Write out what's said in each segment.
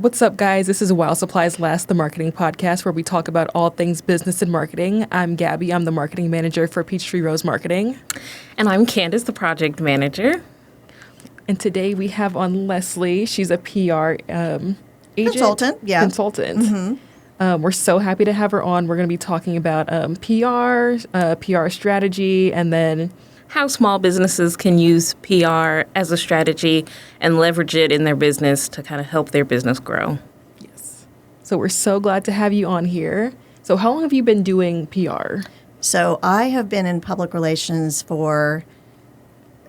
What's up, guys? This is While Supplies Last, the marketing podcast where we talk about all things business and marketing. I'm Gabby. I'm the marketing manager for Peachtree Rose Marketing. And I'm Candace, the project manager. And today we have on Leslie. She's a PR agent. Consultant, yeah. Consultant. Mm-hmm. We're so happy to have her on. We're going to be talking about PR strategy, and then how small businesses can use PR as a strategy and leverage it in their business to kind of help their business grow. Yes. So we're so glad to have you on here. So how long have you been doing PR? So I have been in public relations for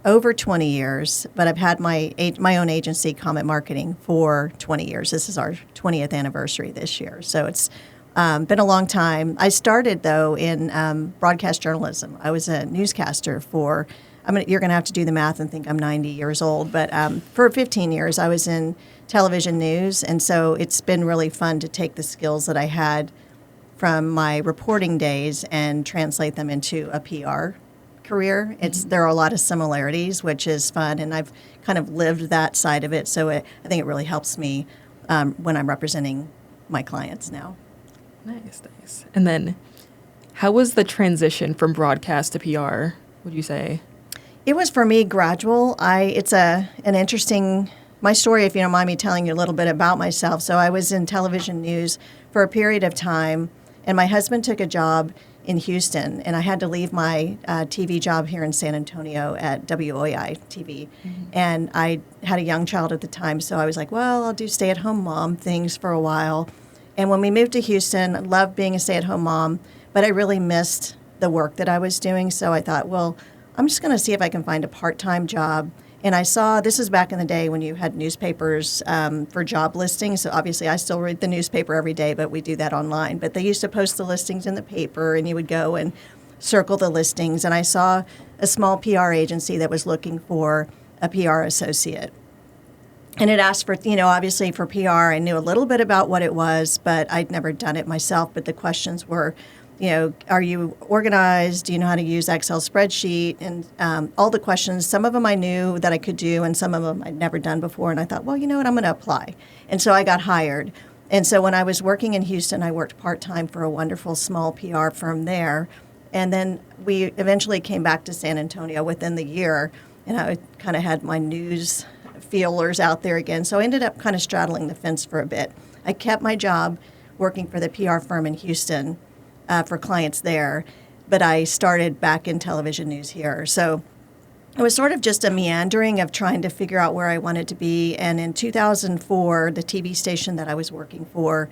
over 20 years, but I've had my own agency, Komet Marketing, for 20 years. This is our 20th anniversary this year. So it's been a long time. I started, though, in broadcast journalism. I was a newscaster for, you're going to have to do the math and think I'm 90 years old, but for 15 years I was in television news, and so it's been really fun to take the skills that I had from my reporting days and translate them into a PR career. There are a lot of similarities, which is fun, and I've kind of lived that side of it, so I think it really helps me when I'm representing my clients now. Nice. And then how was the transition from broadcast to PR, would you say? It was, for me, gradual. It's an interesting, my story, if you don't mind me telling you a little bit about myself. So I was in television news for a period of time, and my husband took a job in Houston, and I had to leave my TV job here in San Antonio at WOAI TV. Mm-hmm. And I had a young child at the time, so I was like, well, I'll do stay-at-home mom things for a while. And when we moved to Houston, I loved being a stay-at-home mom, but I really missed the work that I was doing. So I thought, well, I'm just going to see if I can find a part-time job. And I saw, this is back in the day when you had newspapers for job listings. So obviously I still read the newspaper every day, but we do that online. But they used to post the listings in the paper, and you would go and circle the listings. And I saw a small PR agency that was looking for a PR associate. And it asked for, obviously for PR, I knew a little bit about what it was, but I'd never done it myself. But the questions were, are you organized? Do you know how to use Excel spreadsheet? And all the questions, some of them I knew that I could do, and some of them I'd never done before. And I thought, well, you know what, I'm going to apply. And so I got hired. And so when I was working in Houston, I worked part-time for a wonderful small PR firm there. And then we eventually came back to San Antonio within the year, and I kind of had my news feelers out there again. So I ended up kind of straddling the fence for a bit. I kept my job working for the PR firm in Houston for clients there, but I started back in television news here. So it was sort of just a meandering of trying to figure out where I wanted to be. And in 2004, the TV station that I was working for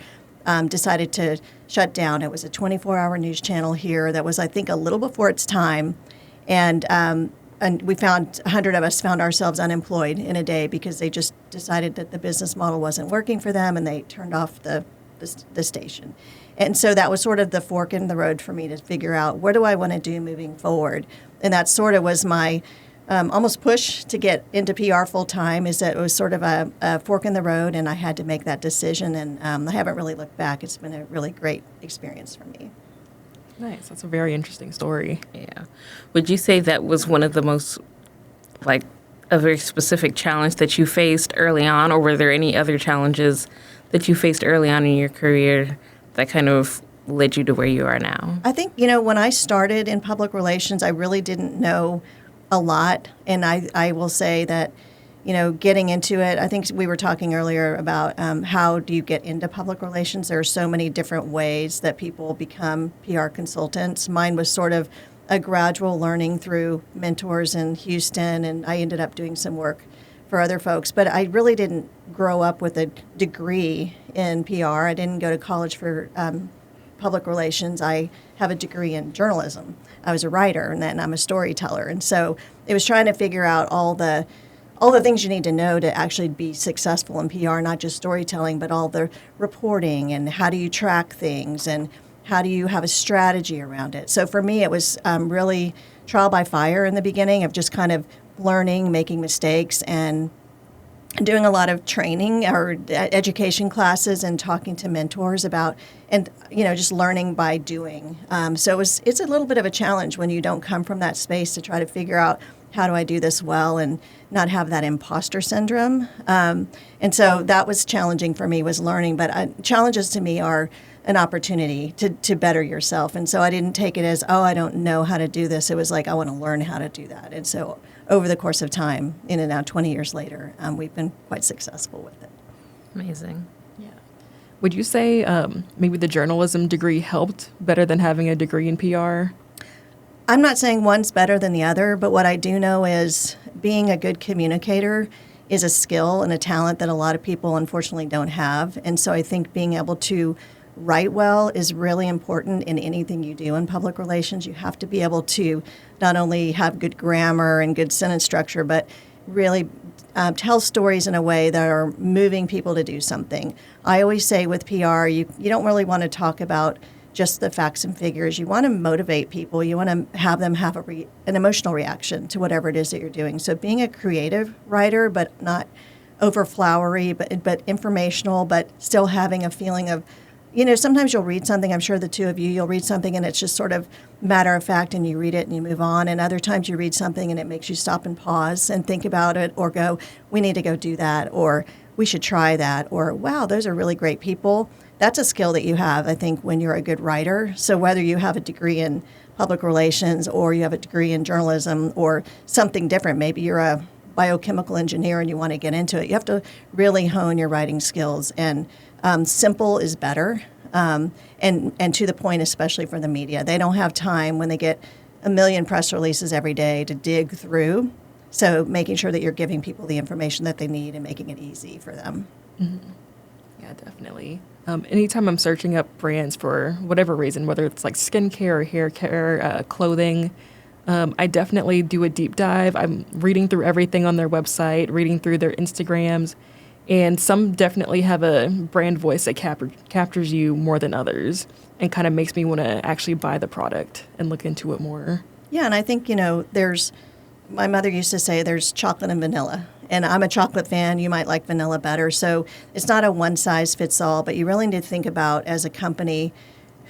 decided to shut down. It was a 24-hour news channel here that was, I think, a little before its time. And we found, 100 of us found ourselves unemployed in a day because they just decided that the business model wasn't working for them, and they turned off the station. And so that was sort of the fork in the road for me to figure out, what do I want to do moving forward? And that sort of was my almost push to get into PR full time, is that it was sort of a fork in the road, and I had to make that decision. And I haven't really looked back. It's been a really great experience for me. Nice. That's a very interesting story. Yeah. Would you say that was one of the most, a very specific challenge that you faced early on, or were there any other challenges that you faced early on in your career that kind of led you to where you are now? I think, when I started in public relations, I really didn't know a lot. And I will say that, getting into it, I think we were talking earlier about how do you get into public relations. There are so many different ways that people become PR consultants. Mine was sort of a gradual learning through mentors in Houston, and I ended up doing some work for other folks. But I really didn't grow up with a degree in PR. I didn't go to college for public relations. I have a degree in journalism. I was a writer, and then I'm a storyteller. And so it was trying to figure out all the things you need to know to actually be successful in PR, not just storytelling, but all the reporting, and how do you track things, and how do you have a strategy around it. So for me, it was really trial by fire in the beginning of just kind of learning, making mistakes, and doing a lot of training or education classes and talking to mentors about, and just learning by doing. So it's a little bit of a challenge when you don't come from that space to try to figure out how do I do this well and not have that imposter syndrome. And so that was challenging for me, was learning. But challenges to me are an opportunity to better yourself. And so I didn't take it as, oh, I don't know how to do this. It was like, I want to learn how to do that. And so over the course of time, now 20 years later, we've been quite successful with it. Amazing. Yeah. Would you say maybe the journalism degree helped better than having a degree in PR? I'm not saying one's better than the other, but what I do know is being a good communicator is a skill and a talent that a lot of people unfortunately don't have. And so I think being able to write well is really important in anything you do in public relations. You have to be able to not only have good grammar and good sentence structure, but really tell stories in a way that are moving people to do something. I always say with PR, you don't really want to talk about just the facts and figures. You want to motivate people. You want to have them have an emotional reaction to whatever it is that you're doing. So being a creative writer, but not over flowery, but informational, but still having a feeling of, sometimes you'll read something, I'm sure the two of you'll read something and it's just sort of matter of fact and you read it and you move on. And other times you read something and it makes you stop and pause and think about it or go, we need to go do that, or we should try that, or wow, those are really great people. That's a skill that you have, I think, when you're a good writer. So whether you have a degree in public relations or you have a degree in journalism or something different, maybe you're a biochemical engineer and you want to get into it, you have to really hone your writing skills. And simple is better, and to the point, especially for the media. They don't have time when they get a million press releases every day to dig through. So making sure that you're giving people the information that they need and making it easy for them. Mm-hmm. Yeah, definitely. Anytime I'm searching up brands for whatever reason, whether it's like skincare or hair care, clothing, I definitely do a deep dive. I'm reading through everything on their website, reading through their Instagrams, and some definitely have a brand voice that captures you more than others and kind of makes me want to actually buy the product and look into it more. Yeah, and I think, my mother used to say there's chocolate and vanilla. And I'm a chocolate fan. You might like vanilla better. So it's not a one-size-fits-all, but you really need to think about, as a company,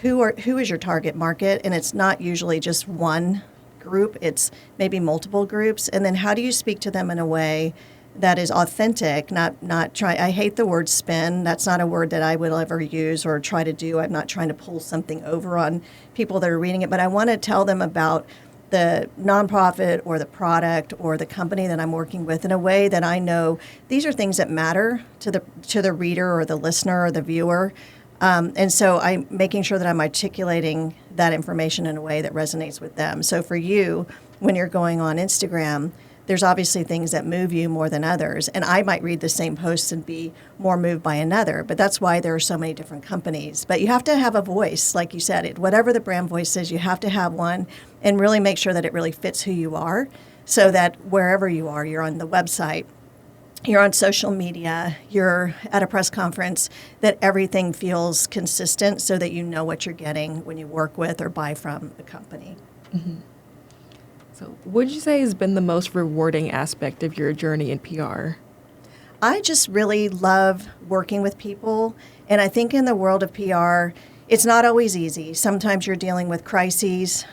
who is your target market? And it's not usually just one group. It's maybe multiple groups. And then how do you speak to them in a way that is authentic, not try. I hate the word spin. That's not a word that I would ever use or try to do. I'm not trying to pull something over on people that are reading it, but I want to tell them about the nonprofit or the product or the company that I'm working with in a way that I know these are things that matter to the reader or the listener or the viewer. And so I'm making sure that I'm articulating that information in a way that resonates with them. So for you, when you're going on Instagram, there's obviously things that move you more than others. And I might read the same posts and be more moved by another. But that's why there are so many different companies. But you have to have a voice, like you said. Whatever the brand voice is, you have to have one and really make sure that it really fits who you are, so that wherever you are, you're on the website, you're on social media, you're at a press conference, that everything feels consistent so that you know what you're getting when you work with or buy from a company. Mm-hmm. So what would you say has been the most rewarding aspect of your journey in PR? I just really love working with people. And I think in the world of PR, it's not always easy. Sometimes you're dealing with crises,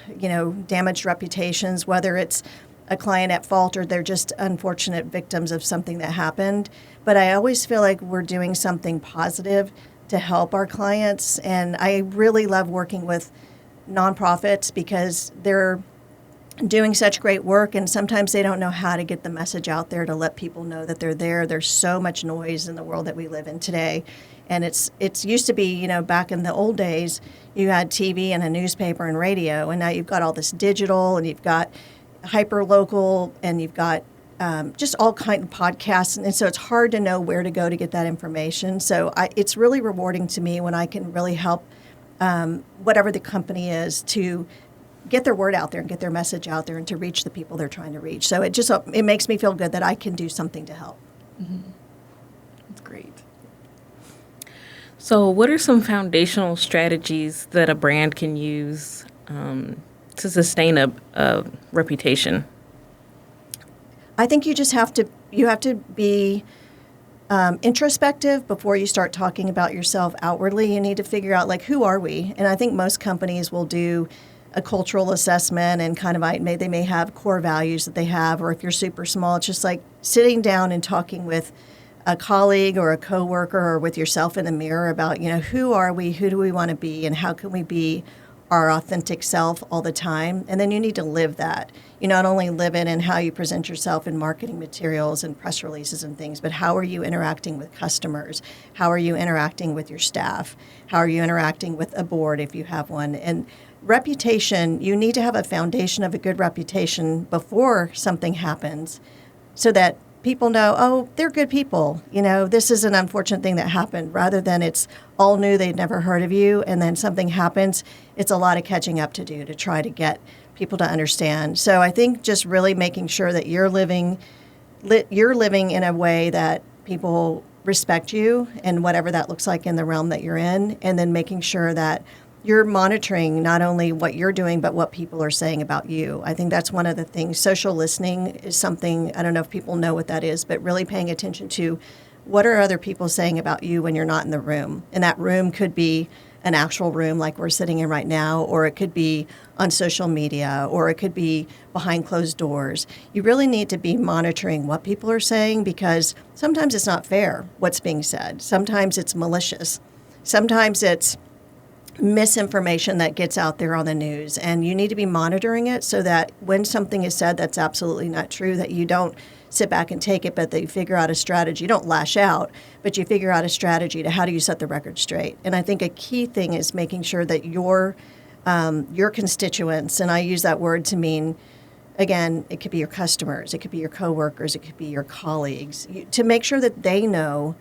damaged reputations, whether it's a client at fault or they're just unfortunate victims of something that happened. But I always feel like we're doing something positive to help our clients. And I really love working with nonprofits because they're doing such great work, and sometimes they don't know how to get the message out there to let people know that they're there. There's so much noise in the world that we live in today. And it's used to be, back in the old days, you had TV and a newspaper and radio, and now you've got all this digital, and you've got hyper-local, and you've got just all kinds of podcasts. And so it's hard to know where to go to get that information. So it's really rewarding to me when I can really help whatever the company is to get their word out there and get their message out there and to reach the people they're trying to reach. So it makes me feel good that I can do something to help. Mm-hmm. That's great. So what are some foundational strategies that a brand can use to sustain a reputation? I think you just have to be introspective before you start talking about yourself outwardly. You need to figure out, who are we? And I think most companies will do a cultural assessment and kind of they may have core values that they have, or if you're super small, it's just like sitting down and talking with a colleague or a coworker or with yourself in the mirror about, who are we, who do we want to be, and how can we be our authentic self all the time. And then you need to live that. You not only live it in how you present yourself in marketing materials and press releases and things, but how are you interacting with customers? How are you interacting with your staff? How are you interacting with a board if you have one? And reputation, you need to have a foundation of a good reputation before something happens so that people know, oh, they're good people. This is an unfortunate thing that happened, rather than it's all new, they'd never heard of you, and then something happens. It's a lot of catching up to do to try to get people to understand. So I think just really making sure that you're living in a way that people respect you, and whatever that looks like in the realm that you're in, and then making sure that you're monitoring not only what you're doing, but what people are saying about you. I think that's one of the things. Social listening is something, I don't know if people know what that is, but really paying attention to what are other people saying about you when you're not in the room. And that room could be an actual room like we're sitting in right now, or it could be on social media, or it could be behind closed doors. You really need to be monitoring what people are saying, because sometimes it's not fair what's being said. Sometimes it's malicious. Sometimes it's misinformation that gets out there on the news, and you need to be monitoring it so that when something is said that's absolutely not true, that you don't sit back and take it, but that you figure out a strategy. You don't lash out, but you figure out a strategy to how do you set the record straight. And I think a key thing is making sure that your constituents, and I use that word to mean, again, it could be your customers, it could be your coworkers, it could be your colleagues, to make sure that they know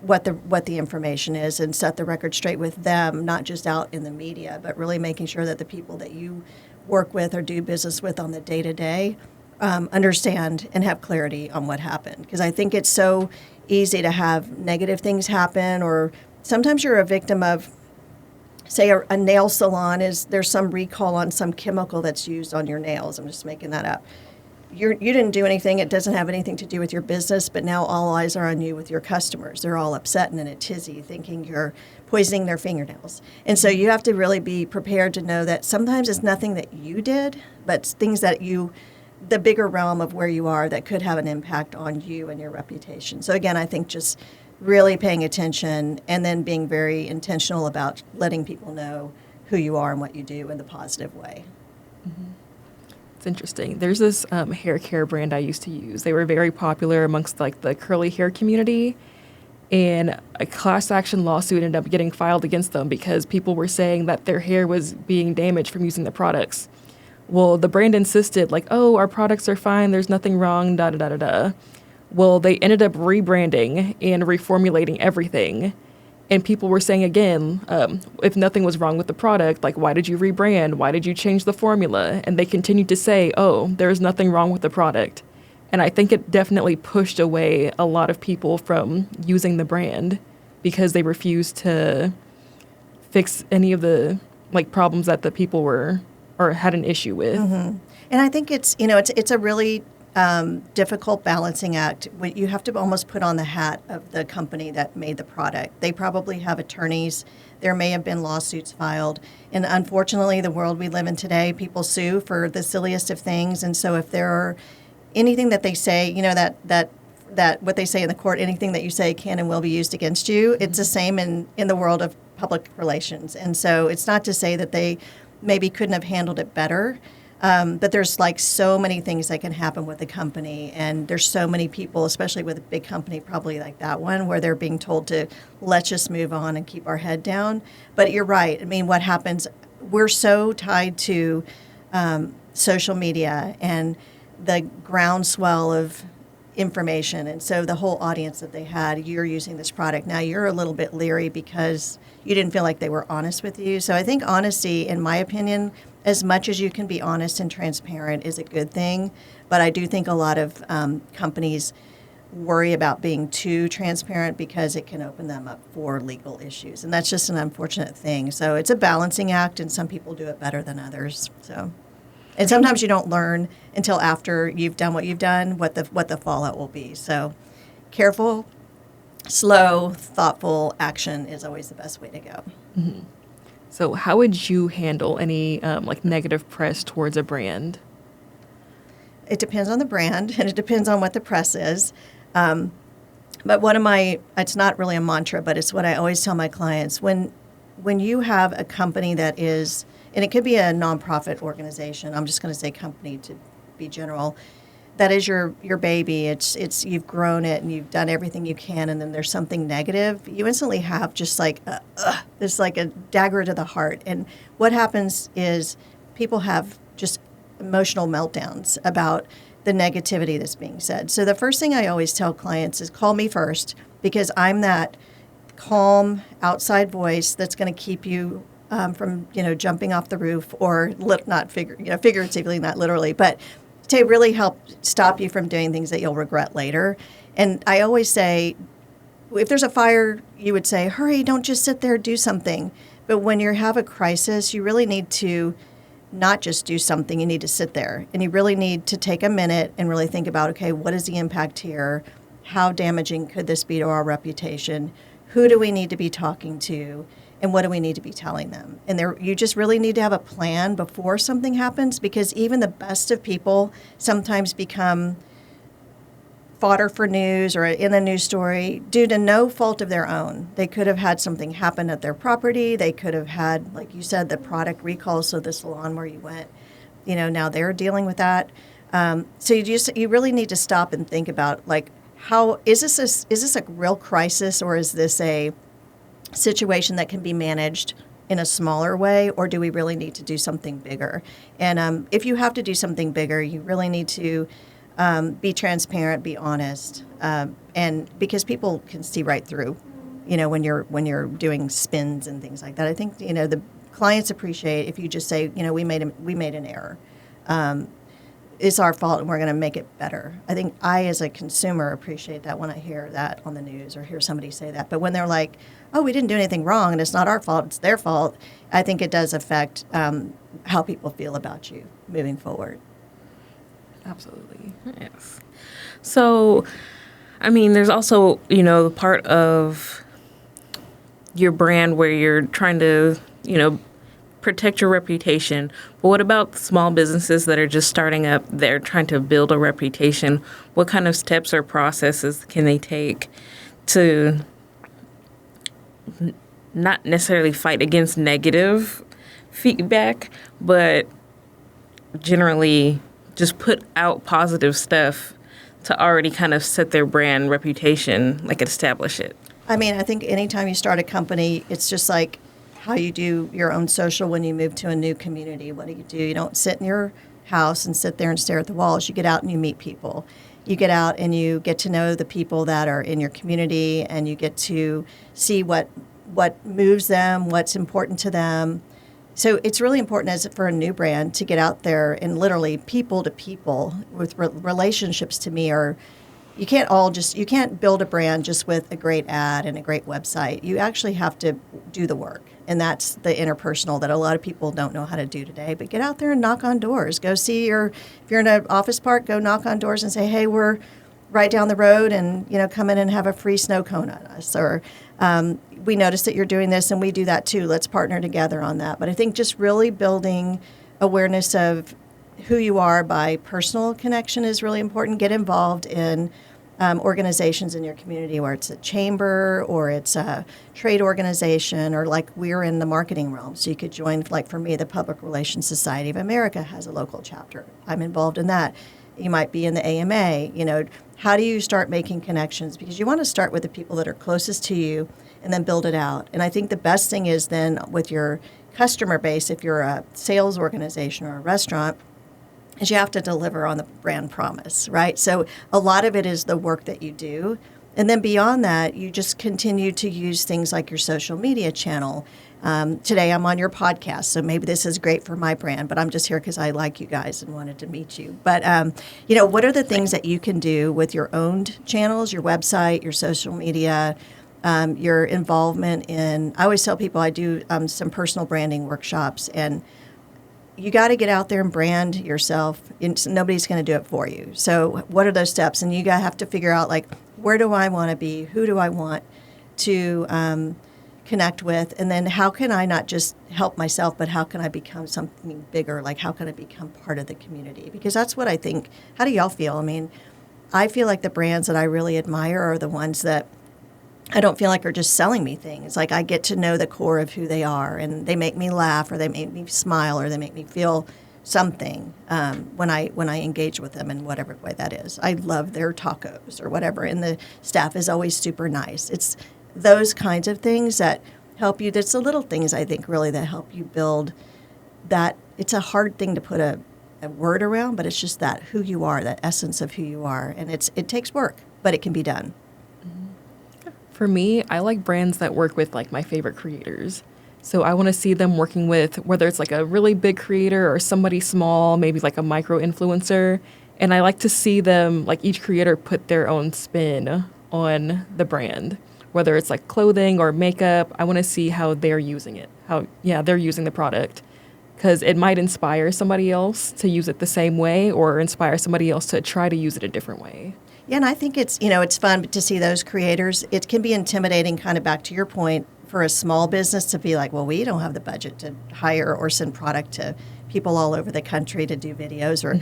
what the information is, and set the record straight with them, not just out in the media, but really making sure that the people that you work with or do business with on the day-to-day understand and have clarity on what happened. Because I think it's so easy to have negative things happen, or sometimes you're a victim of, say, a nail salon there's some recall on some chemical that's used on your nails. I'm just making that up. You didn't do anything. It doesn't have anything to do with your business, but now all eyes are on you with your customers. They're all upset and in a tizzy, thinking you're poisoning their fingernails. And so you have to really be prepared to know that sometimes it's nothing that you did, but things that the bigger realm of where you are that could have an impact on you and your reputation. So again, I think just really paying attention, and then being very intentional about letting people know who you are and what you do in the positive way. Mm-hmm. It's interesting. There's this hair care brand I used to use. They were very popular amongst like the curly hair community, and a class action lawsuit ended up getting filed against them because people were saying that their hair was being damaged from using the products. Well, the brand insisted like, oh, our products are fine. There's nothing wrong, da da da da da. Well, they ended up rebranding and reformulating everything. And people were saying again, if nothing was wrong with the product, like, why did you rebrand? Why did you change the formula? And they continued to say, oh, there's nothing wrong with the product. And I think it definitely pushed away a lot of people from using the brand because they refused to fix any of the like problems that the people were or had an issue with. Mm-hmm. And I think it's a really difficult balancing act. You have to almost put on the hat of the company that made the product. They probably have attorneys. There may have been lawsuits filed. And unfortunately, the world we live in today, people sue for the silliest of things. And so if there are anything that they say, that what they say in the court, anything that you say can and will be used against you, it's the same in the world of public relations. And so it's not to say that they maybe couldn't have handled it better. But there's like so many things that can happen with a company, and there's so many people, especially with a big company, probably like that one, where they're being told to let's just move on and keep our head down. But you're right. I mean, what happens? We're so tied to social media and the groundswell of information, and so the whole audience that they had, you're using this product. Now you're a little bit leery because you didn't feel like they were honest with you. So I think honesty, in my opinion, as much as you can be honest and transparent, is a good thing. But I do think a lot of companies worry about being too transparent because it can open them up for legal issues. And that's just an unfortunate thing. So it's a balancing act, and some people do it better than others. So, and sometimes you don't learn until after you've done what you've done, what the fallout will be. So careful, slow, thoughtful action is always the best way to go. Mm-hmm. So how would you handle any like negative press towards a brand? It depends on the brand and it depends on what the press is. But it's not really a mantra, but it's what I always tell my clients. When you have a company that is, and it could be a nonprofit organization, I'm just going to say company to be general, that is your baby. It's you've grown it and you've done everything you can, and then there's something negative. You instantly have just like this like a dagger to the heart. And what happens is people have just emotional meltdowns about the negativity that's being said. So the first thing I always tell clients is call me first, because I'm that calm outside voice that's going to keep you from jumping off the roof, or figuratively, not literally, but to really help stop you from doing things that you'll regret later. And I always say, if there's a fire, you would say, hurry, don't just sit there, do something. But when you have a crisis, you really need to not just do something, you need to sit there. And you really need to take a minute and really think about, okay, what is the impact here? How damaging could this be to our reputation? Who do we need to be talking to? And what do we need to be telling them? And you just really need to have a plan before something happens, because even the best of people sometimes become fodder for news or in a news story due to no fault of their own. They could have had something happen at their property. They could have had, like you said, the product recall, so the salon where you went, now they're dealing with that. So you really need to stop and think about, like, how is this a real crisis, or is this a situation that can be managed in a smaller way, or do we really need to do something bigger? And if you have to do something bigger, you really need to be transparent, be honest, and because people can see right through, when you're doing spins and things like that. I think the clients appreciate if you just say, we made an error. It's our fault, and we're going to make it better. I think I, as a consumer, appreciate that when I hear that on the news or hear somebody say that. But when they're like, oh, we didn't do anything wrong, and it's not our fault, it's their fault, I think it does affect how people feel about you moving forward. Absolutely. Yes. So, I mean, there's also, the part of your brand where you're trying to, protect your reputation. But what about small businesses that are just starting up? They're trying to build a reputation. What kind of steps or processes can they take to not necessarily fight against negative feedback, but generally just put out positive stuff to already kind of set their brand reputation, like establish it? I mean, I think anytime you start a company, it's just like how you do your own social when you move to a new community. What do? You don't sit in your house and sit there and stare at the walls. You get out and you meet people. You get out and you get to know the people that are in your community, and you get to see what moves them, what's important to them. So it's really important for a new brand to get out there and literally people to people with relationships. To me, you can't build a brand just with a great ad and a great website. You actually have to do the work. And that's the interpersonal that a lot of people don't know how to do today. But get out there and knock on doors. Go see if you're in an office park, go knock on doors and say, hey, we're right down the road, and come in and have a free snow cone on us. Or we noticed that you're doing this and we do that too. Let's partner together on that. But I think just really building awareness of who you are by personal connection is really important. Get involved in organizations in your community, where it's a chamber or it's a trade organization, or like we're in the marketing realm. So you could join, like for me, the Public Relations Society of America has a local chapter. I'm involved in that. You might be in the AMA. How do you start making connections? Because you want to start with the people that are closest to you and then build it out. And I think the best thing is then with your customer base, if you're a sales organization or a restaurant, is you have to deliver on the brand promise, right? So a lot of it is the work that you do. And then beyond that, you just continue to use things like your social media channel. Today I'm on your podcast, so maybe this is great for my brand, but I'm just here because I like you guys and wanted to meet you. But, what are the things that you can do with your owned channels, your website, your social media, your involvement in, I always tell people I do some personal branding workshops, and you got to get out there and brand yourself. Nobody's going to do it for you. So what are those steps? And you have to figure out, like, where do I want to be? Who do I want to connect with, and then how can I not just help myself, but how can I become something bigger? Like, how can I become part of the community? Because that's what I think. How do y'all feel? I mean, I feel like the brands that I really admire are the ones that I don't feel like are just selling me things. Like, I get to know the core of who they are, and they make me laugh, or they make me smile, or they make me feel something when I engage with them in whatever way that is. I love their tacos or whatever, and the staff is always super nice. It's those kinds of things that help you. That's the little things, I think, really, that help you build that. It's a hard thing to put a word around, but it's just that who you are, that essence of who you are. And it takes work, but it can be done. For me, I like brands that work with like my favorite creators. So I want to see them working with whether it's like a really big creator or somebody small, maybe like a micro influencer. And I like to see them, like each creator, put their own spin on the brand. Whether it's like clothing or makeup, I want to see how they're using it, they're using the product. Because it might inspire somebody else to use it the same way, or inspire somebody else to try to use it a different way. Yeah, and I think it's fun to see those creators. It can be intimidating, kind of back to your point, for a small business to be like, well, we don't have the budget to hire or send product to people all over the country to do videos, or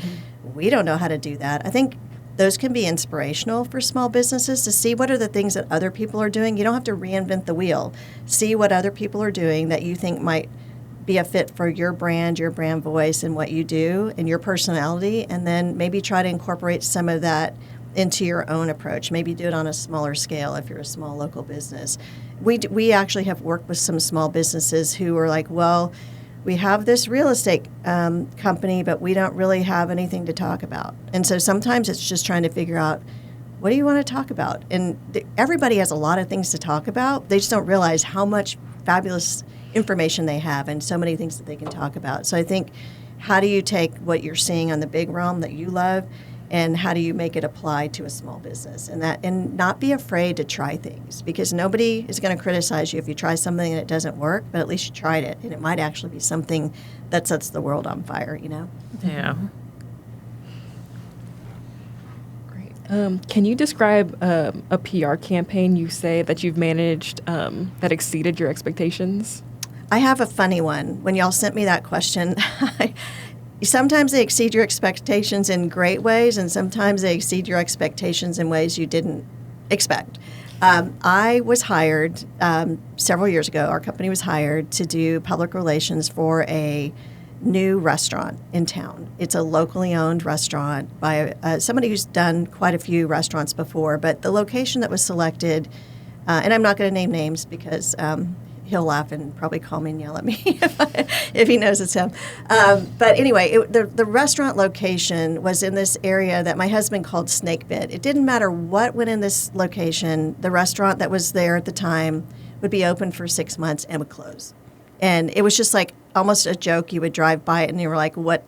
we don't know how to do that. I think those can be inspirational for small businesses to see what are the things that other people are doing. You don't have to reinvent the wheel. See what other people are doing that you think might be a fit for your brand voice, and what you do and your personality, and then maybe try to incorporate some of that into your own approach. Maybe do it on a smaller scale if you're a small local business. We actually have worked with some small businesses who are like, well, we have this real estate company, but we don't really have anything to talk about. And so sometimes it's just trying to figure out, what do you want to talk about? And everybody has a lot of things to talk about. They just don't realize how much fabulous information they have and so many things that they can talk about. So I think, how do you take what you're seeing on the big realm that you love, and how do you make it apply to a small business? And not be afraid to try things, because nobody is going to criticize you if you try something and it doesn't work, but at least you tried it, and it might actually be something that sets the world on fire, you know? Yeah. Great. Can you describe a PR campaign you say that you've managed that exceeded your expectations? I have a funny one. When y'all sent me that question, sometimes they exceed your expectations in great ways, and sometimes they exceed your expectations in ways you didn't expect. I was hired several years ago. Our company was hired to do public relations for a new restaurant in town. It's a locally owned restaurant by somebody who's done quite a few restaurants before, but the location that was selected, and I'm not going to name names because he'll laugh and probably call me and yell at me if he knows it's him. But anyway, the restaurant location was in this area that my husband called Snake Bit. It didn't matter what went in this location. The restaurant that was there at the time would be open for 6 months and would close. And it was just like almost a joke. You would drive by it and you were like, what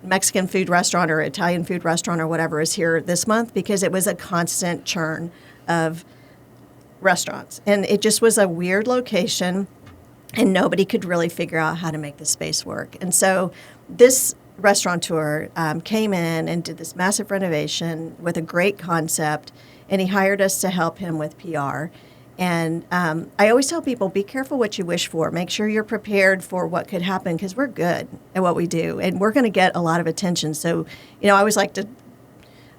Mexican food restaurant or Italian food restaurant or whatever is here this month? Because it was a constant churn of restaurants. And it just was a weird location, and nobody could really figure out how to make the space work. And so this restaurateur came in and did this massive renovation with a great concept, and he hired us to help him with PR. And I always tell people, be careful what you wish for. Make sure you're prepared for what could happen, because we're good at what we do, and we're going to get a lot of attention. So, I always like to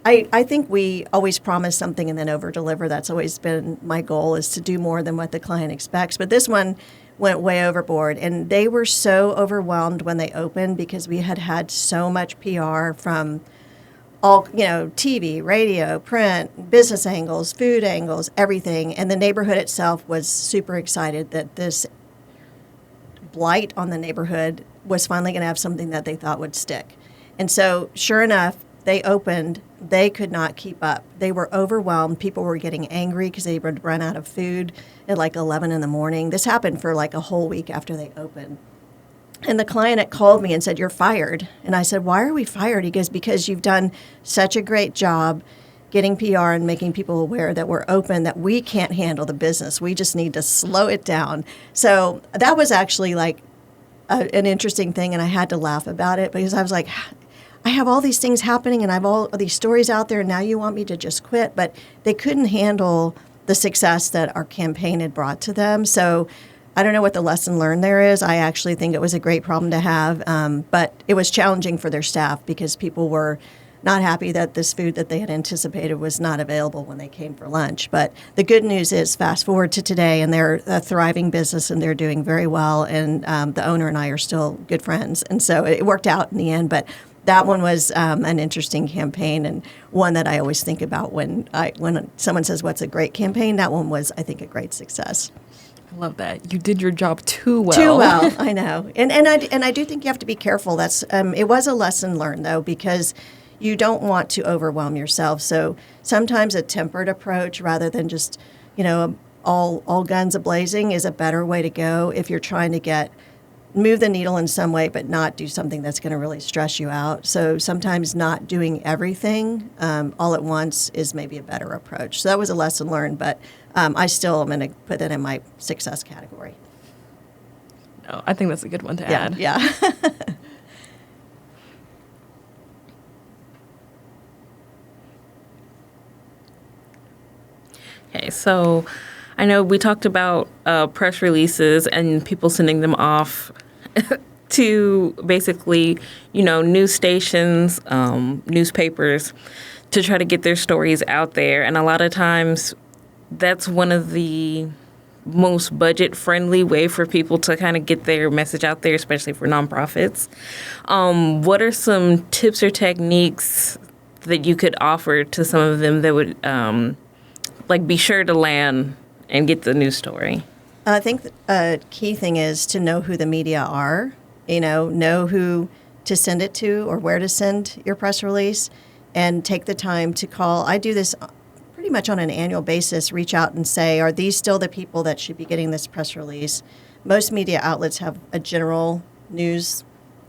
I think we always promise something and then over-deliver. That's always been my goal, is to do more than what the client expects. But this one went way overboard, and they were so overwhelmed when they opened, because we had had so much PR from all, TV, radio, print, business angles, food angles, everything. And the neighborhood itself was super excited that this blight on the neighborhood was finally going to have something that they thought would stick. And so, sure enough, they opened. They could not keep up. They were overwhelmed. People were getting angry because they would run out of food at like 11 in the morning. This happened for like a whole week after they opened. And the client had called me and said, "You're fired." And I said, "Why are we fired?" He goes, "Because you've done such a great job getting PR and making people aware that we're open, that we can't handle the business. We just need to slow it down." So that was actually like an interesting thing, and I had to laugh about it, because I was like, I have all these things happening, and I have all these stories out there, and now you want me to just quit. But they couldn't handle the success that our campaign had brought to them. So I don't know what the lesson learned there is. I actually think it was a great problem to have, but it was challenging for their staff because people were not happy that this food that they had anticipated was not available when they came for lunch. But the good news is, fast forward to today, and they're a thriving business, and they're doing very well, and the owner and I are still good friends. And so it worked out in the end, but that one was an interesting campaign, and one that I always think about when someone says, what's a great campaign? That one was, I think, a great success. I love that. You did your job too well. Too well, I know. And I do think you have to be careful. That's it was a lesson learned, though, because you don't want to overwhelm yourself. So sometimes a tempered approach rather than just, all guns a-blazing is a better way to go if you're trying to move the needle in some way, but not do something that's going to really stress you out. So sometimes not doing everything all at once is maybe a better approach. So that was a lesson learned, but I still am going to put that in my success category. No, I think that's a good one to add. Yeah. Okay, so I know we talked about press releases and people sending them off to basically, news stations, newspapers, to try to get their stories out there. And a lot of times that's one of the most budget-friendly way for people to kind of get their message out there, especially for nonprofits. What are some tips or techniques that you could offer to some of them that would be sure to land and get the news story? I think a key thing is to know who the media are, know who to send it to or where to send your press release, and take the time to call. I do this pretty much on an annual basis, reach out and say, are these still the people that should be getting this press release? Most media outlets have a general news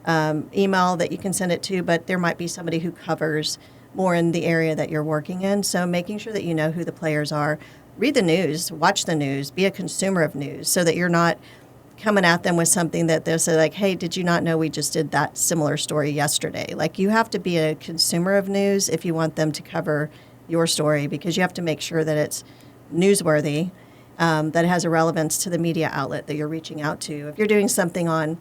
email that you can send it to, but there might be somebody who covers more in the area that you're working in. So making sure that you know who the players are. Read the news, watch the news, be a consumer of news so that you're not coming at them with something that they'll say like, hey, did you not know we just did that similar story yesterday? Like, you have to be a consumer of news if you want them to cover your story, because you have to make sure that it's newsworthy, that it has a relevance to the media outlet that you're reaching out to. If you're doing something on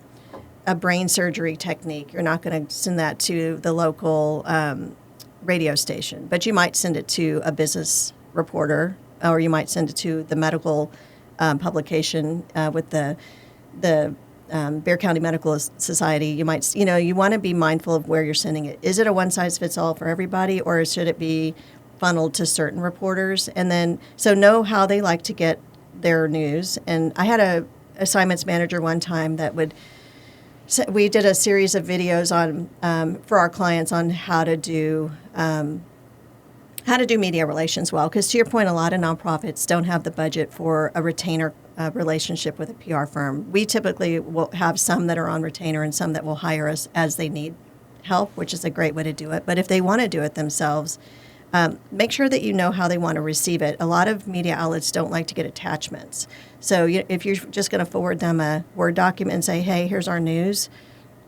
a brain surgery technique, you're not going to send that to the local radio station, but you might send it to a business reporter, or you might send it to the medical publication with the Bexar County Medical Society. You might, you want to be mindful of where you're sending it. Is it a one-size-fits-all for everybody, or should it be funneled to certain reporters? And then, so know how they like to get their news. And I had a assignments manager one time that we did a series of videos on for our clients on how to do media relations well. Because to your point, a lot of nonprofits don't have the budget for a retainer relationship with a PR firm. We typically will have some that are on retainer and some that will hire us as they need help, which is a great way to do it. But if they want to do it themselves, make sure that you know how they want to receive it. A lot of media outlets don't like to get attachments. So if you're just going to forward them a Word document and say, hey, here's our news,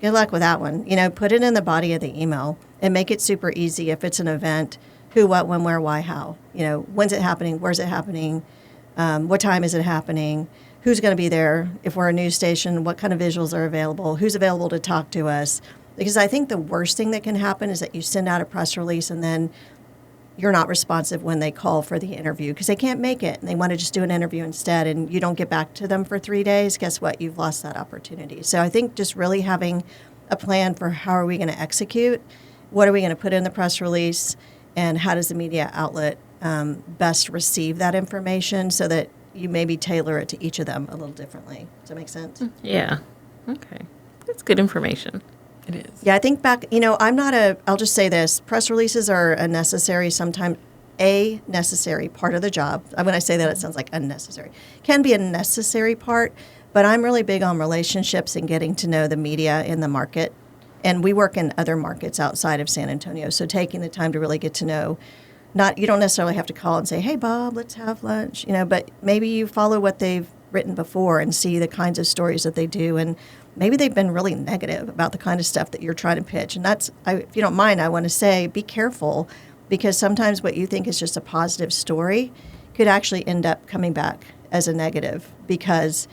good luck with that one. Put it in the body of the email and make it super easy. If it's an event, who, what, when, where, why, how. When's it happening? Where's it happening? What time is it happening? Who's going to be there? If we're a news station, what kind of visuals are available? Who's available to talk to us? Because I think the worst thing that can happen is that you send out a press release and then you're not responsive when they call for the interview because they can't make it and they want to just do an interview instead, and you don't get back to them for 3 days. Guess what? You've lost that opportunity. So I think just really having a plan for how are we going to execute, what are we going to put in the press release, and how does the media outlet best receive that information so that you maybe tailor it to each of them a little differently. Does that make sense? Yeah. Okay. That's good information. It is. Yeah, I think back, I'll just say this, press releases are a necessary, sometimes a necessary part of the job. When I say that, it sounds like unnecessary. Can be a necessary part, but I'm really big on relationships and getting to know the media in the market. And we work in other markets outside of San Antonio, so taking the time to really get to know, you don't necessarily have to call and say, hey, Bob, let's have lunch, but maybe you follow what they've written before and see the kinds of stories that they do. And maybe they've been really negative about the kind of stuff that you're trying to pitch. And if you don't mind, I want to say be careful, because sometimes what you think is just a positive story could actually end up coming back as a negative, because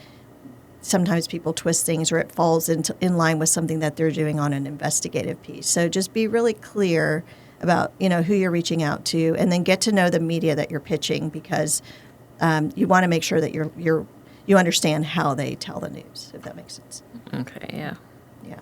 sometimes people twist things, or it falls in line with something that they're doing on an investigative piece. So just be really clear about, who you're reaching out to, and then get to know the media that you're pitching, because you want to make sure that you understand how they tell the news, if that makes sense. Okay, yeah. Yeah.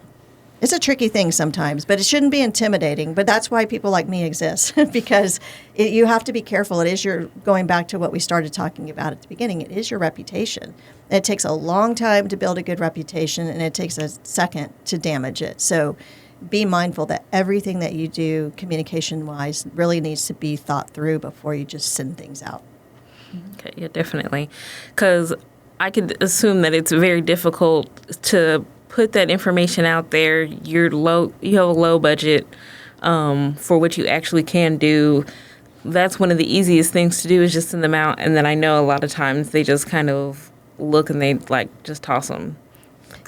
It's a tricky thing sometimes, but it shouldn't be intimidating. But that's why people like me exist, because you have to be careful. It is going back to what we started talking about at the beginning, it is your reputation. It takes a long time to build a good reputation, and it takes a second to damage it. So be mindful that everything that you do communication-wise really needs to be thought through before you just send things out. Okay, yeah, definitely. Because I could assume that it's very difficult to put that information out there. You have a low budget for what you actually can do. That's one of the easiest things to do, is just send them out. And then I know a lot of times they just kind of look and they just toss them.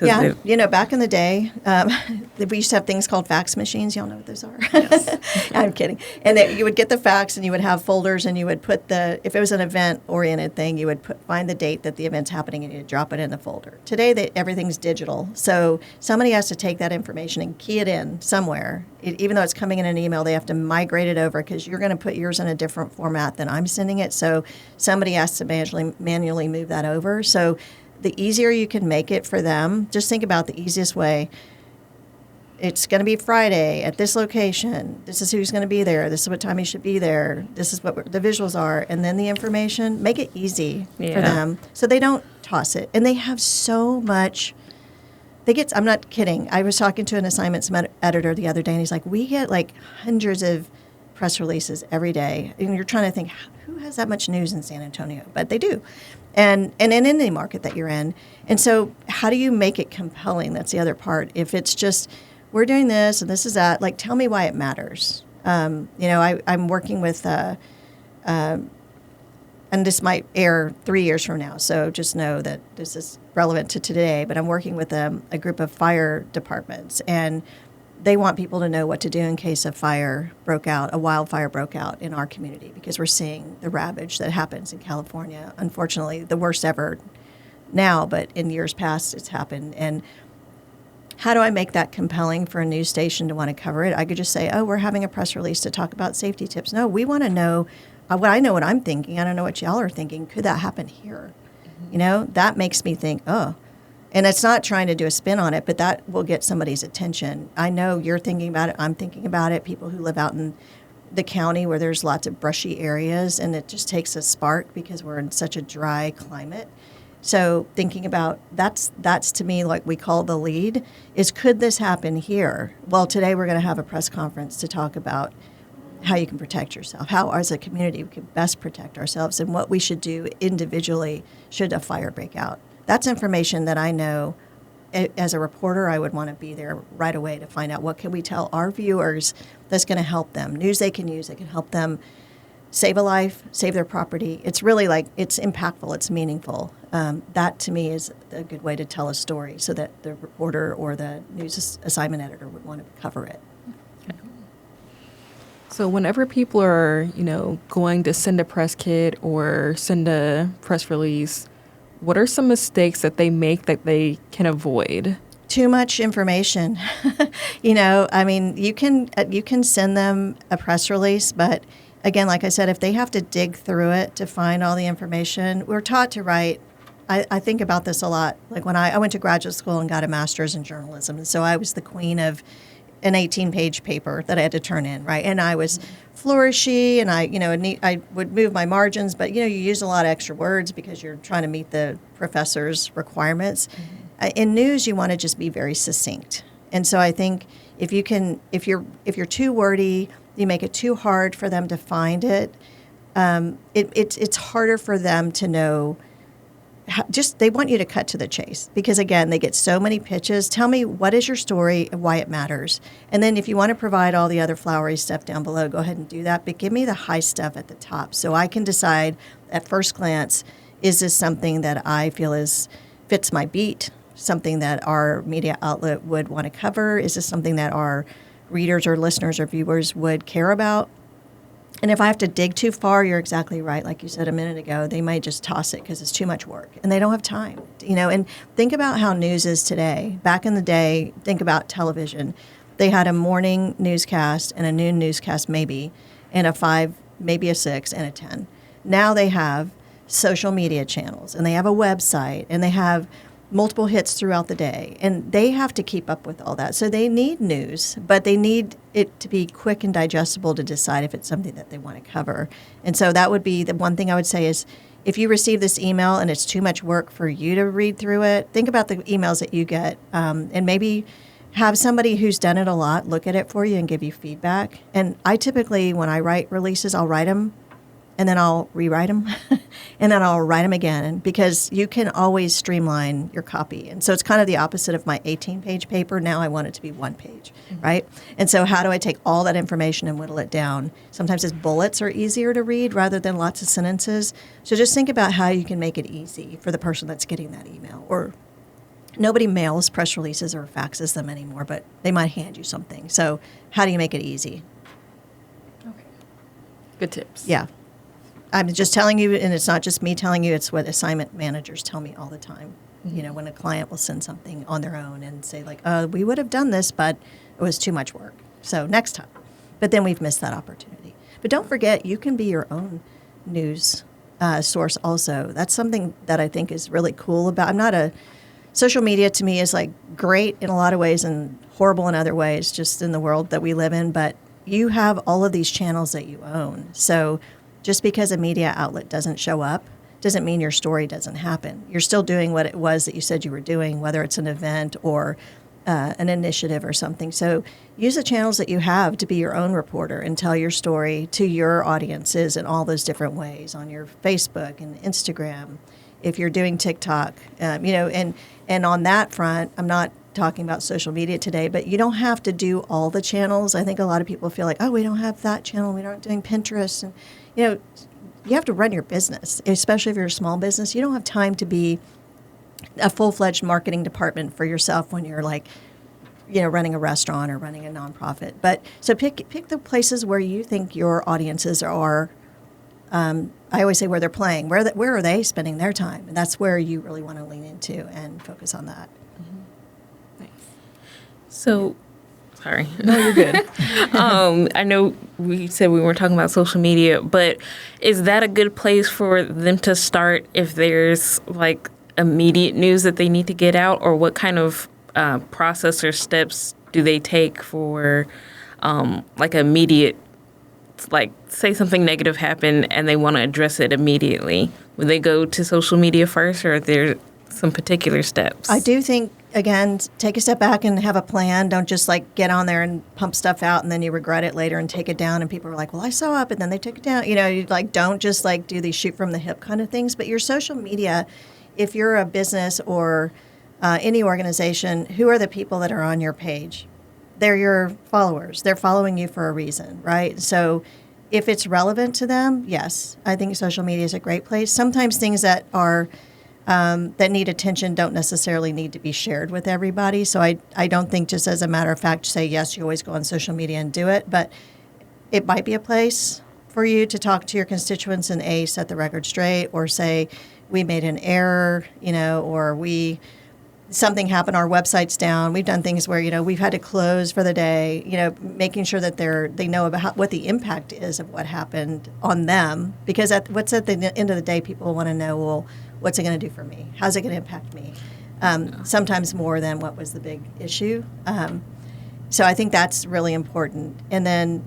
Yeah, back in the day, we used to have things called fax machines. Y'all know what those are? Yes. I'm kidding. And you would get the fax, and you would have folders, and you would put if it was an event-oriented thing, you would find the date that the event's happening, and you'd drop it in the folder. Today, everything's digital. So somebody has to take that information and key it in somewhere. Even though it's coming in an email, they have to migrate it over, because you're going to put yours in a different format than I'm sending it. So somebody has to manually move that over. So the easier you can make it for them, just think about the easiest way. It's going to be Friday at this location. This is who's going to be there. This is what time you should be there. This is what the visuals are. And then the information, make it easy for them so they don't toss it. And they have so much. I'm not kidding. I was talking to an assignments editor the other day, and he's like, we get like hundreds of press releases every day. And you're trying to think, who has that much news in San Antonio? But they do. And in any market that you're in. And so how do you make it compelling? That's the other part. If it's just, we're doing this and this is that, tell me why it matters. I'm working with, and this might air 3 years from now, so just know that this is relevant to today, but I'm working with a group of fire departments, and they want people to know what to do in case a wildfire broke out in our community, because we're seeing the ravage that happens in California. Unfortunately, the worst ever now, but in years past it's happened. And how do I make that compelling for a news station to want to cover it? I could just say, oh, we're having a press release to talk about safety tips. No, we want to know what I'm thinking. I don't know what y'all are thinking. Could that happen here? Mm-hmm. That makes me think, oh. And it's not trying to do a spin on it, but that will get somebody's attention. I know you're thinking about it. I'm thinking about it. People who live out in the county where there's lots of brushy areas, and it just takes a spark because we're in such a dry climate. So thinking about that's to me, like we call the lead, is could this happen here? Well, today we're going to have a press conference to talk about how you can protect yourself, how as a community we can best protect ourselves, and what we should do individually should a fire break out. That's information that I know as a reporter I would want to be there right away to find out what can we tell our viewers that's going to help them. News they can use, that can help them save a life, save their property. It's really it's impactful, it's meaningful. That to me is a good way to tell a story so that the reporter or the news assignment editor would want to cover it. Okay. So whenever people are, going to send a press kit or send a press release, what are some mistakes that they make that they can avoid? Too much information. You can send them a press release, but again, like I said, if they have to dig through it to find all the information, we're taught to write. I think about this a lot. Like when I went to graduate school and got a master's in journalism, and so I was the queen of an 18-page paper that I had to turn in, right? And I was flourishy, and I would move my margins, but you use a lot of extra words because you're trying to meet the professor's requirements. Mm-hmm. In news, you want to just be very succinct, and so I think if you're too wordy, you make it too hard for them to find it. It's harder for them to know. They want you to cut to the chase because, again, they get so many pitches. Tell me, what is your story and why it matters? And then if you want to provide all the other flowery stuff down below, go ahead and do that. But give me the high stuff at the top so I can decide at first glance, is this something that I feel fits my beat, something that our media outlet would want to cover? Is this something that our readers or listeners or viewers would care about? And if I have to dig too far, you're exactly right. Like you said a minute ago, they might just toss it because it's too much work and they don't have time. And think about how news is today. Back in the day, think about television. They had a morning newscast and a noon newscast maybe, and a 5, maybe a 6, and a 10. Now they have social media channels, and they have a website, and they have multiple hits throughout the day, and they have to keep up with all that. So they need news, but they need it to be quick and digestible to decide if it's something that they want to cover. And so that would be the one thing I would say is, if you receive this email and it's too much work for you to read through it, think about the emails that you get, and maybe have somebody who's done it a lot look at it for you and give you feedback. And I typically, when I write releases, I'll write them and then I'll rewrite them and then I'll write them again, because you can always streamline your copy. And so it's kind of the opposite of my 18-page paper. Now I want it to be 1 page, right? And so how do I take all that information and whittle it down? Sometimes it's bullets are easier to read rather than lots of sentences. So just think about how you can make it easy for the person that's getting that email. Or nobody mails press releases or faxes them anymore, but they might hand you something. So how do you make it easy? Okay. Good tips. Yeah. I'm just telling you, and it's not just me telling you, it's what assignment managers tell me all the time. When a client will send something on their own and say like, we would have done this, but it was too much work. So next time. But then we've missed that opportunity. But don't forget, you can be your own news source also. That's something that I think is really cool about. Social media to me is like great in a lot of ways and horrible in other ways, just in the world that we live in. But you have all of these channels that you own. So just because a media outlet doesn't show up doesn't mean your story doesn't happen. You're still doing what it was that you said you were doing, whether it's an event or an initiative or something. So use the channels that you have to be your own reporter and tell your story to your audiences in all those different ways, on your Facebook and Instagram. If you're doing TikTok, and on that front, I'm not talking about social media today, but you don't have to do all the channels. I think a lot of people feel like, we don't have that channel, we aren't doing Pinterest, and you have to run your business, especially if you're a small business. You don't have time to be a full-fledged marketing department for yourself when you're like, running a restaurant or running a nonprofit. But so pick the places where you think your audiences are. I always say where they're playing. Where are they spending their time? And that's where you really want to lean into and focus on that. Mm-hmm. Nice. So, sorry. No, you're good. I know we said we weren't talking about social media, but is that a good place for them to start if there's like immediate news that they need to get out, or what kind of process or steps do they take for like immediate, like say something negative happened and they want to address it immediately? Would they go to social media first, or are there some particular steps? I do think, again, take a step back and have a plan. Don't just like get on there and pump stuff out and then you regret it later and take it down. And people are like, well, I saw up and then they took it down. You like don't just like do these shoot from the hip kind of things. But your social media, if you're a business or any organization, who are the people that are on your page? They're your followers. They're following you for a reason, right? So if it's relevant to them, yes, I think social media is a great place. Sometimes things that are that need attention don't necessarily need to be shared with everybody. So I don't think just as a matter of fact, say, yes, you always go on social media and do it. But it might be a place for you to talk to your constituents and set the record straight, or say, we made an error, or something happened, our website's down. We've done things where, we've had to close for the day, making sure that they know about what the impact is of what happened on them. Because what's at the end of the day, people want to know, well, what's it going to do for me? How's it going to impact me? Sometimes more than what was the big issue. So I think that's really important. And then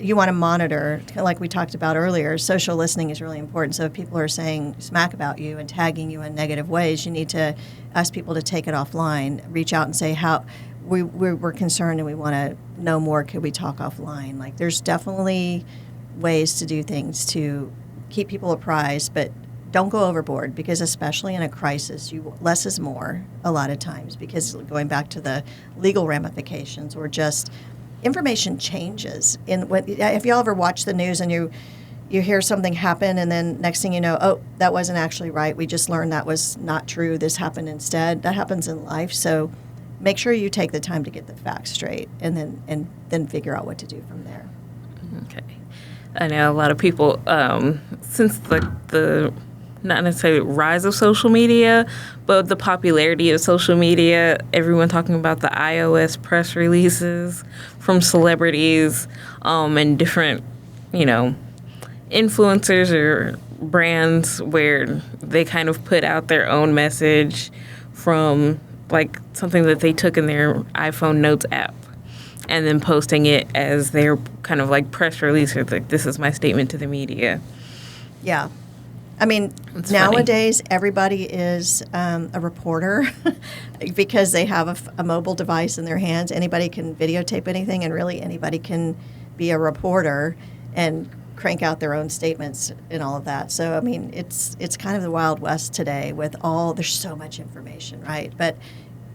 you want to monitor, like we talked about earlier, social listening is really important. So if people are saying smack about you and tagging you in negative ways, you need to ask people to take it offline, reach out and say, we're concerned and we want to know more. Could we talk offline? Like, there's definitely ways to do things to keep people apprised, but don't go overboard, because especially in a crisis, less is more a lot of times, because going back to the legal ramifications or just information changes. If y'all ever watch the news and you hear something happen and then next thing you know, oh, that wasn't actually right. We just learned that was not true. This happened instead. That happens in life. So make sure you take the time to get the facts straight and then figure out what to do from there. Okay. I know a lot of people, since the not necessarily rise of social media, but the popularity of social media, everyone talking about the iOS press releases from celebrities, and different, you know, influencers or brands where they kind of put out their own message from like something that they took in their iPhone Notes app and then posting it as their kind of like press release or like, this is my statement to the media. Yeah. I mean, It's nowadays everybody is a reporter because they have a mobile device in their hands. Anybody can videotape anything, and really anybody can be a reporter and crank out their own statements and all of that. So, I mean, it's kind of the Wild West today with there's so much information, right? But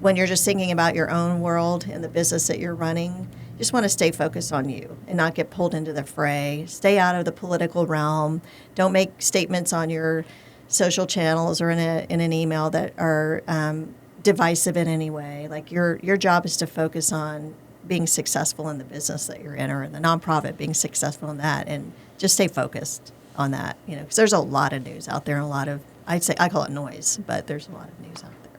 when you're just thinking about your own world and the business that you're running, you just want to stay focused on you and not get pulled into the fray. Stay out of the political realm. Don't make statements on your social channels or in an email that are divisive in any way. Like your job is to focus on being successful in the business that you're in, or in the nonprofit, being successful in that, and just stay focused on that. You know, because there's a lot of news out there, and a lot of I call it noise, but there's a lot of news out there.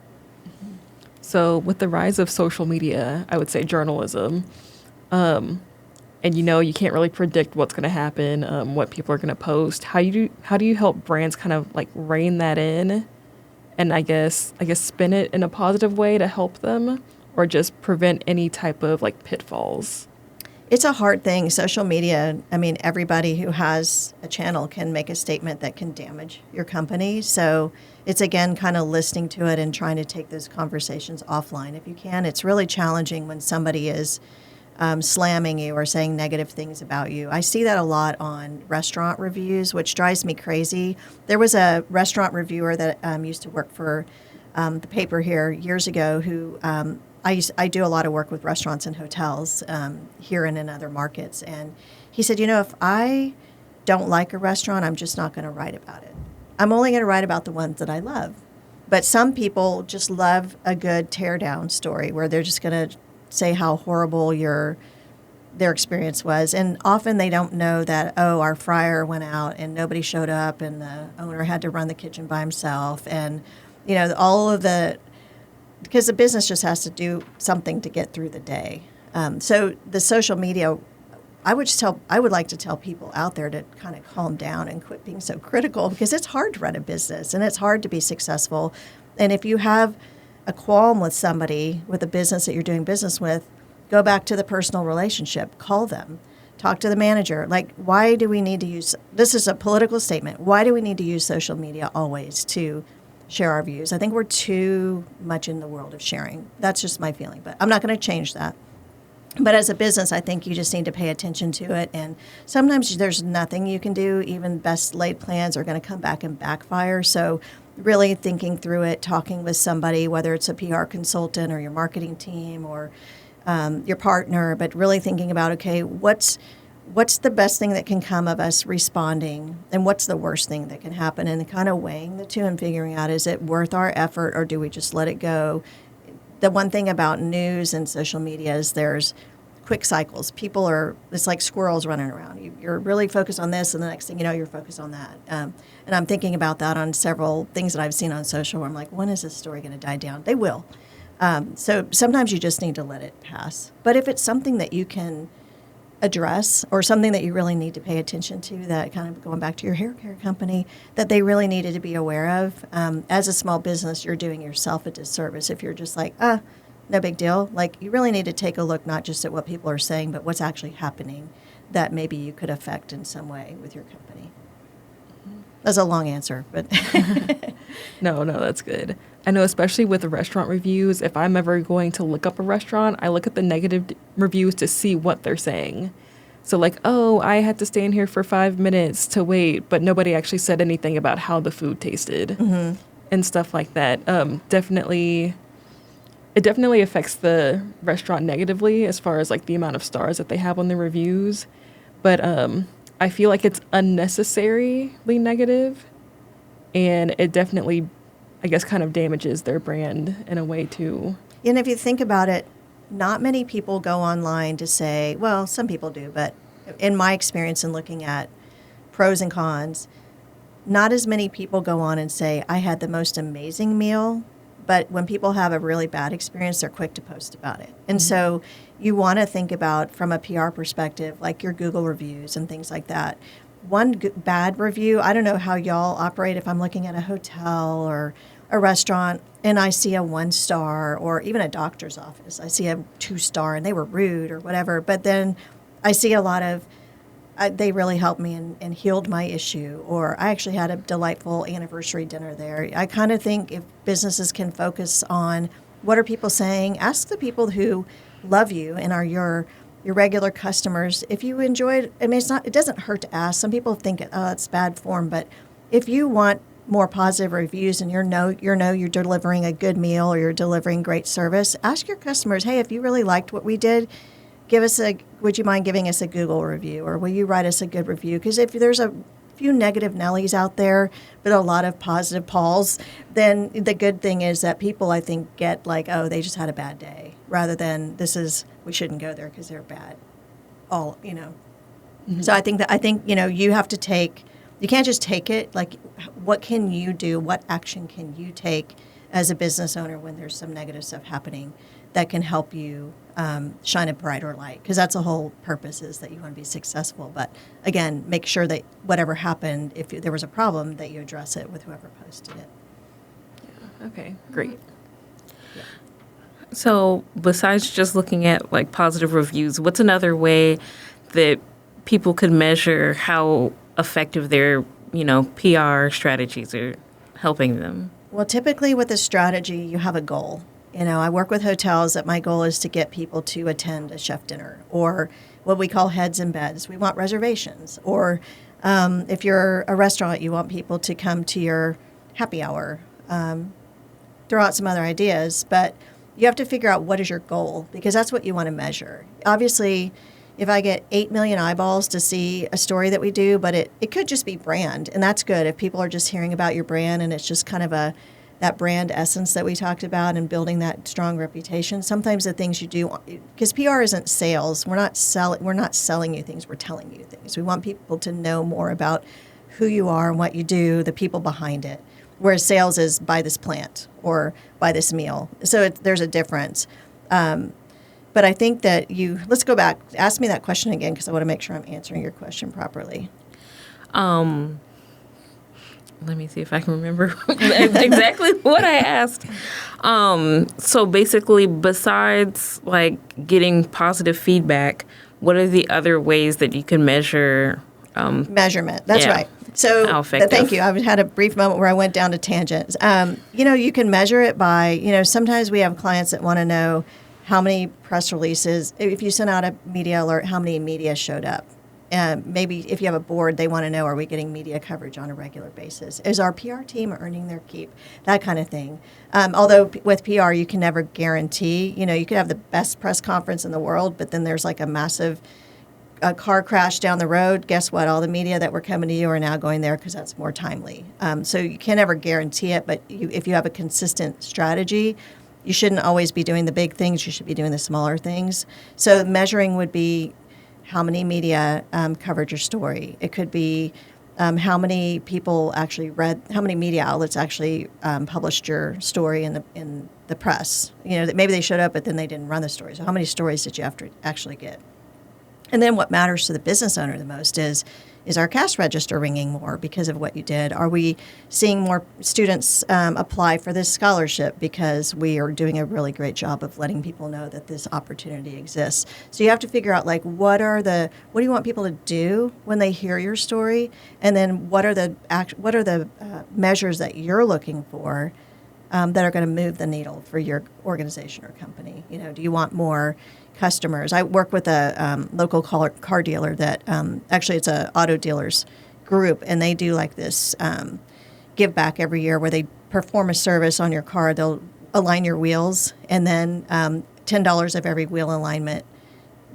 So with the rise of social media, I would say journalism, and you can't really predict what's going to happen, what people are going to post. How do you help brands kind of like rein that in, and I guess spin it in a positive way to help them, or just prevent any type of like pitfalls? It's a hard thing. Social media, I mean, everybody who has a channel can make a statement that can damage your company. So it's, again, kind of listening to it and trying to take those conversations offline if you can. It's really challenging when somebody is slamming you or saying negative things about you. I see that a lot on restaurant reviews, which drives me crazy. There was a restaurant reviewer that used to work for the paper here years ago who I do a lot of work with restaurants and hotels here and in other markets. And he said, if I don't like a restaurant, I'm just not going to write about it. I'm only going to write about the ones that I love. But some people just love a good tear down story where they're just going to say how horrible their experience was. And often they don't know that, our fryer went out and nobody showed up and the owner had to run the kitchen by himself. And, all of because the business just has to do something to get through the day. So the social media, I would like to tell people out there to kind of calm down and quit being so critical, because it's hard to run a business and it's hard to be successful. And if you have a qualm with somebody, with a business that you're doing business with, go back to the personal relationship, call them, talk to the manager. Like, why do we need to use, this is a political statement, why do we need to use social media always to share our views? I think we're too much in the world of sharing. That's just my feeling, but I'm not going to change that. But as a business, I think you just need to pay attention to it. And sometimes there's nothing you can do. Even best laid plans are going to come back and backfire. So really thinking through it, talking with somebody, whether it's a PR consultant or your marketing team or your partner, but really thinking about, okay, what's the best thing that can come of us responding, and what's the worst thing that can happen, and kind of weighing the two and figuring out, is it worth our effort or do we just let it go? The one thing about news and social media is there's quick cycles. It's like squirrels running around. You're really focused on this, and the next thing you know, you're focused on that. And I'm thinking about that on several things that I've seen on social where I'm like, when is this story going to die down? They will. So sometimes you just need to let it pass. But if it's something that you can address, or something that you really need to pay attention to, that kind of going back to your hair care company, that they really needed to be aware of, as a small business, you're doing yourself a disservice if you're just like, no big deal. Like, you really need to take a look not just at what people are saying, but what's actually happening that maybe you could affect in some way with your company. That's a long answer, but No, that's good. I know, especially with the restaurant reviews, if I'm ever going to look up a restaurant, I look at the negative reviews to see what they're saying. So like, I had to stand here for 5 minutes to wait, but nobody actually said anything about how the food tasted and stuff like that. It definitely affects the restaurant negatively as far as like the amount of stars that they have on the reviews. But I feel like it's unnecessarily negative, and it definitely, I guess, kind of damages their brand in a way too. And if you think about it, not many people go online to say, well, some people do, but in my experience in looking at pros and cons, not as many people go on and say, I had the most amazing meal. But when people have a really bad experience, they're quick to post about it. And so you want to think about, from a PR perspective, like your Google reviews and things like that. One bad review, I don't know how y'all operate. If I'm looking at a hotel or a restaurant and I see a 1-star, or even a doctor's office, I see a 2-star and they were rude or whatever. But then I see a lot of, they really helped me and healed my issue, or I actually had a delightful anniversary dinner there. I kind of think if businesses can focus on what are people saying, ask the people who love you and are your regular customers if you enjoyed. I mean, it doesn't hurt to ask. Some people think, oh, it's bad form, but if you want more positive reviews and you're delivering a good meal or you're delivering great service, ask your customers, hey, if you really liked what we did, would you mind giving us a Google review, or will you write us a good review? Because if there's a few negative Nellies out there, but a lot of positive Pauls, then the good thing is that people, I think, get like, oh, they just had a bad day, rather than we shouldn't go there because they're bad. So I think you have to you can't just take it. Like, what can you do? What action can you take as a business owner when there's some negative stuff happening that can help you shine a brighter light? Because that's the whole purpose, is that you want to be successful. But again, make sure that whatever happened, if there was a problem, that you address it with whoever posted it. Yeah. Okay, great. Yeah. So besides just looking at like positive reviews, what's another way that people could measure how effective their, PR strategies are helping them? Well, typically with a strategy, you have a goal. I work with hotels that my goal is to get people to attend a chef dinner, or what we call heads in beds. We want reservations. Or if you're a restaurant, you want people to come to your happy hour. Throw out some other ideas, but you have to figure out what is your goal, because that's what you want to measure. Obviously, if I get 8 million eyeballs to see a story that we do, but it could just be brand, and that's good. If people are just hearing about your brand and it's just kind of that brand essence that we talked about and building that strong reputation. Sometimes the things you do, because PR isn't sales. We're not selling you things. We're telling you things. We want people to know more about who you are and what you do, the people behind it. Whereas sales is buy this plant or buy this meal. So there's a difference. But I think that let's go back. Ask me that question again, because I want to make sure I'm answering your question properly. Let me see if I can remember exactly what I asked. So basically, besides like getting positive feedback, what are the other ways that you can measure? Measurement. That's right. So thank you. I had a brief moment where I went down to tangents. You can measure it by, sometimes we have clients that want to know how many press releases, if you send out a media alert, how many media showed up. Maybe if you have a board, they want to know, are we getting media coverage on a regular basis? Is our PR team earning their keep? That kind of thing. Although with PR, you can never guarantee. You could have the best press conference in the world, but then there's like a massive car crash down the road. Guess what? All the media that were coming to you are now going there because that's more timely. So you can't ever guarantee it, but if you have a consistent strategy, you shouldn't always be doing the big things. You should be doing the smaller things. So measuring would be how many media covered your story. It could be how many people actually how many media outlets actually published your story in the press. That maybe they showed up, but then they didn't run the story. So how many stories did you have to actually get? And then what matters to the business owner the most is our cash register ringing more because of what you did? Are we seeing more students apply for this scholarship because we are doing a really great job of letting people know that this opportunity exists? So you have to figure out what do you want people to do when they hear your story, and then what are the measures that you're looking for that are going to move the needle for your organization or company? Do you want more customers? I work with a local car dealer that actually it's a auto dealers group, and they do like this give back every year where they perform a service on your car. They'll align your wheels, and then $10 of every wheel alignment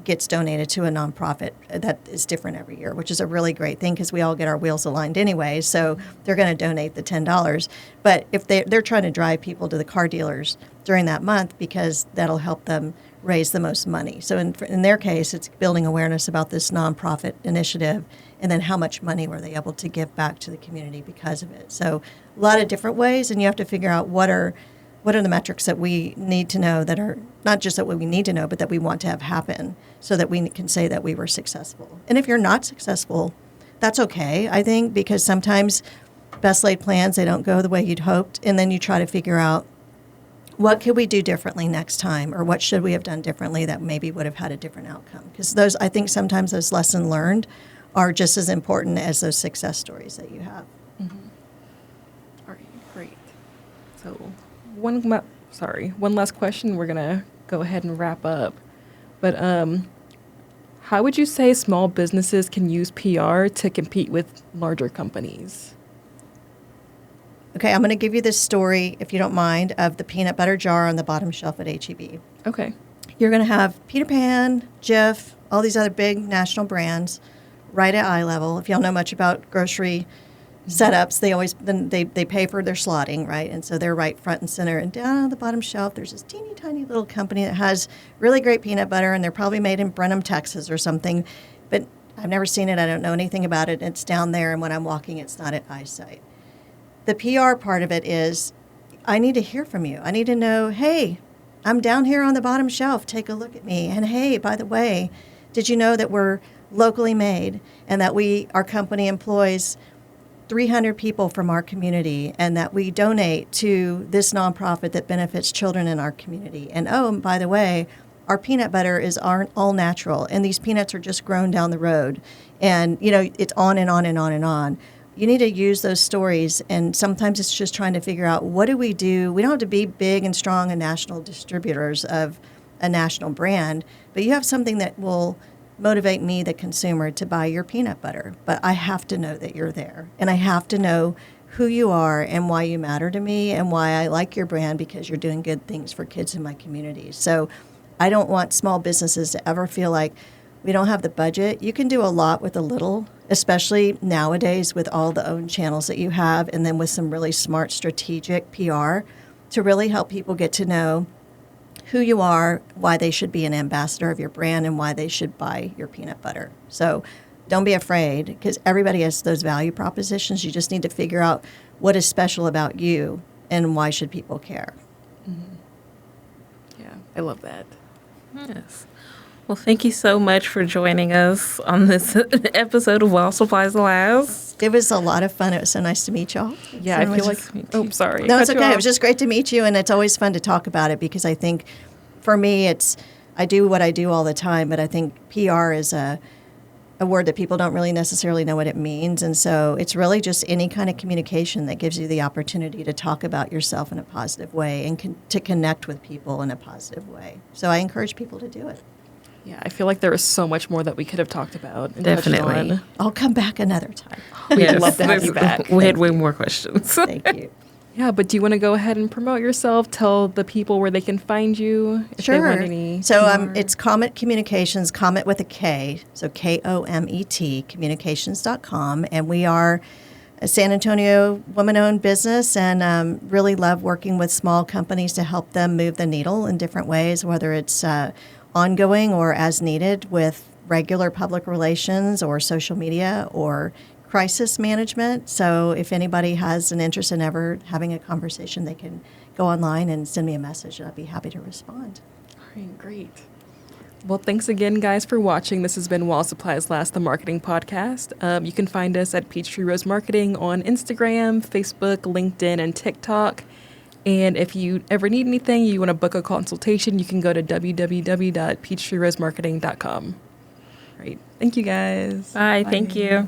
gets donated to a nonprofit that is different every year, which is a really great thing because we all get our wheels aligned anyway. So they're going to donate the $10. But if they're trying to drive people to the car dealers during that month, because that'll help them raise the most money. So in their case, it's building awareness about this nonprofit initiative, and then how much money were they able to give back to the community because of it. So a lot of different ways, and you have to figure out what are the metrics that we need to know, that are not just that we need to know, but that we want to have happen, so that we can say that we were successful. And if you're not successful, that's okay, I think, because sometimes best laid plans, they don't go the way you'd hoped, and then you try to figure out, what could we do differently next time, or what should we have done differently that maybe would have had a different outcome? Because I think sometimes those lessons learned are just as important as those success stories that you have. Mm-hmm. All right, great. So one last question. We're gonna go ahead and wrap up. But how would you say small businesses can use PR to compete with larger companies? Okay, I'm going to give you this story, if you don't mind, of the peanut butter jar on the bottom shelf at H-E-B. Okay. You're going to have Peter Pan, Jif, all these other big national brands right at eye level. If y'all know much about grocery setups, they pay for their slotting, right? And so they're right front and center. And down on the bottom shelf, there's this teeny tiny little company that has really great peanut butter, and they're probably made in Brenham, Texas or something. But I've never seen it. I don't know anything about it. It's down there, and when I'm walking, it's not at eyesight. The PR part of it is, I need to hear from you. I need to know, hey, I'm down here on the bottom shelf. Take a look at me. And hey, by the way, did you know that we're locally made, and that our company employs 300 people from our community, and that we donate to this nonprofit that benefits children in our community. And and by the way, our peanut butter is all natural, and these peanuts are just grown down the road. And, it's on and on and on and on. You need to use those stories, and sometimes it's just trying to figure out, what do? We don't have to be big and strong and national distributors of a national brand, but you have something that will motivate me, the consumer, to buy your peanut butter. But I have to know that you're there, and I have to know who you are and why you matter to me, and why I like your brand, because you're doing good things for kids in my community. So I don't want small businesses to ever feel like we don't have the budget. You can do a lot with a little, especially nowadays with all the own channels that you have, and then with some really smart strategic PR to really help people get to know who you are, why they should be an ambassador of your brand, and why they should buy your peanut butter. So don't be afraid, because everybody has those value propositions. You just need to figure out what is special about you and why should people care. Mm-hmm. Yeah, I love that. Yes. Well, thank you so much for joining us on this episode of While Supplies Last. It was a lot of fun. It was so nice to meet y'all. Yeah, I feel like... Oh, sorry. No, it's okay. It was just great to meet you, and it's always fun to talk about it, because I think, for me, I do what I do all the time, but I think PR is a word that people don't really necessarily know what it means, and so it's really just any kind of communication that gives you the opportunity to talk about yourself in a positive way, and to connect with people in a positive way. So I encourage people to do it. Yeah, I feel like there is so much more that we could have talked about. And Definitely. touched on. I'll come back another time. We'd love to have you back. We had way more questions. Thank you. Yeah, but do you want to go ahead and promote yourself? Tell the people where they can find you if Sure. they want any. So it's Komet Communications, Komet with a K, so Komet, communications.com. And we are a San Antonio woman-owned business, and really love working with small companies to help them move the needle in different ways, whether it's ongoing or as needed with regular public relations or social media or crisis management. So if anybody has an interest in ever having a conversation, they can go online and send me a message, and I'd be happy to respond. All right, great. Well, thanks again, guys, for watching. This has been While Supplies Last, the marketing podcast. You can find us at Peachtree Rose Marketing on Instagram, Facebook, LinkedIn, and TikTok. And if you ever need anything, you want to book a consultation, you can go to www.peachtreerosemarketing.com. All right. Thank you, guys. Bye. Thank you.